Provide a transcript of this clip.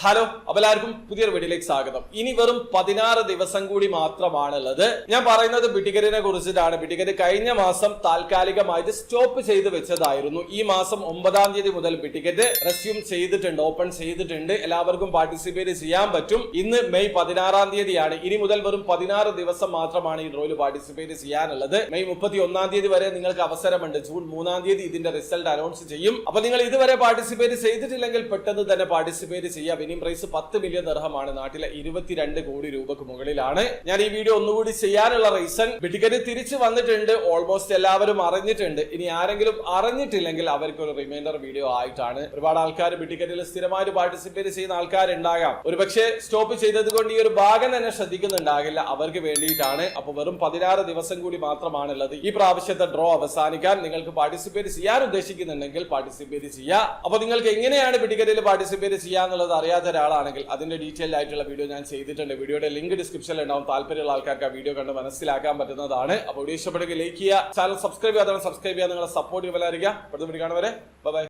Hello, എല്ലാവർക്കും പുതിയൊരു വീഡിയോയിലേക്ക് സ്വാഗതം. ഇനി വെറും 16 ദിവസം കൂടി മാത്രമാണുള്ളത്. ഞാൻ പറയുന്നത് ബിറ്റിക്കറ്റിനെ കുറിച്ചിട്ടാണ്. ബിറ്റിക്കറ്റ് കഴിഞ്ഞ മാസം താൽക്കാലികമായിട്ട് സ്റ്റോപ്പ് ചെയ്ത് വെച്ചതായിരുന്നു. ഈ മാസം 9-ാം തീയതി മുതൽ ബിറ്റിക്കറ്റ് റെസ്യൂം ചെയ്തിട്ടുണ്ട്, ഓപ്പൺ ചെയ്തിട്ടുണ്ട്. എല്ലാവർക്കും പാർട്ടിസിപ്പേറ്റ് ചെയ്യാൻ പറ്റും. ഇന്ന് മെയ് 16-ാം തീയതിയാണ്. ഇനി മുതൽ വെറും 16 ദിവസം മാത്രമാണ് ഈ ഡ്രോയിൽ പാർട്ടിസിപ്പേറ്റ് ചെയ്യാനുള്ളത്. മെയ് 31-ാം തീയതി വരെ നിങ്ങൾക്ക് അവസരമുണ്ട്. ജൂൺ 3-ാം തീയതി ഇതിന്റെ റിസൾട്ട് അനൗൺസ് ചെയ്യും. അപ്പൊ നിങ്ങൾ ഇതുവരെ പാർട്ടിസിപ്പേറ്റ് ചെയ്തിട്ടില്ലെങ്കിൽ പെട്ടെന്ന് തന്നെ പാർട്ടിസിപ്പേറ്റ് ചെയ്യാം. വിന്നിംഗ് പ്രൈസ് 10 മില്യൺ ദിർഹമാണ്. നാട്ടിലെ 22 കോടി രൂപക്ക് മുകളിലാണ്. ഞാൻ ഈ വീഡിയോ ഒന്നുകൂടി ചെയ്യാനുള്ള റീസൺ, ബിറ്റിക്കറ്റ് തിരിച്ചു വന്നിട്ടുണ്ട്. ഓൾമോസ്റ്റ് എല്ലാവരും അറിഞ്ഞിട്ടുണ്ട്. ഇനി ആരെങ്കിലും അറിഞ്ഞിട്ടില്ലെങ്കിൽ അവർക്ക് ഒരു റിമൈൻഡർ വീഡിയോ ആയിട്ടാണ്. ഒരുപാട് ആൾക്കാർ ബിറ്റിക്കറ്റിൽ സ്ഥിരമായിട്ട് പാർട്ടിസിപ്പേറ്റ് ചെയ്യുന്ന ആൾക്കാരുണ്ടാകാം. ഒരുപക്ഷെ സ്റ്റോപ്പ് ചെയ്തത് കൊണ്ട് ഈ ഒരു ഭാഗം തന്നെ ശ്രദ്ധിക്കുന്നുണ്ടാകില്ല. അവർക്ക് വേണ്ടിയിട്ടാണ്. അപ്പൊ വെറും 16 ദിവസം കൂടി മാത്രമാണുള്ളത് ഈ പ്രാവശ്യത്തെ ഡ്രോ അവസാനിക്കാൻ. നിങ്ങൾക്ക് പാർട്ടിസിപ്പേറ്റ് ചെയ്യാൻ ഉദ്ദേശിക്കുന്നുണ്ടെങ്കിൽ പാർട്ടിസിപ്പേറ്റ് ചെയ്യാം. അപ്പൊ നിങ്ങൾക്ക് എങ്ങനെയാണ് ബിറ്റിക്കറ്റിൽ പാർട്ടിസിപ്പേറ്റ് ചെയ്യാന്നുള്ളത് അറിയാത്ത ഒരാളാണെങ്കിൽ അതിന്റെ ഡീറ്റെയിൽ ആയിട്ടുള്ള വീഡിയോ ഞാൻ ചെയ്തിട്ടുണ്ട്. വീഡിയോയുടെ ലിങ്ക് ഡിസ്ക്രിപ്ഷനിൽ ഉണ്ടാവും. താല്പര്യമുള്ള ആൾക്കാർക്ക് ആ വീഡിയോ കണ്ട് മനസ്സിലാക്കാൻ പറ്റുന്നതാണ്. അപ്പോൾ വീഡിയോ ഇഷ്ടപ്പെടുക ലൈക്ക് ചെയ്യുക, ചാനൽ സബ്സ്ക്രൈബ് ചെയ്യാതെ സബ്സ്ക്രൈബ് ചെയ്യാൻ നിങ്ങളെ സപ്പോർട്ട് ചെയ്യാൻ. അടുത്ത വീഡിയോ കാണുവരെ ബൈ.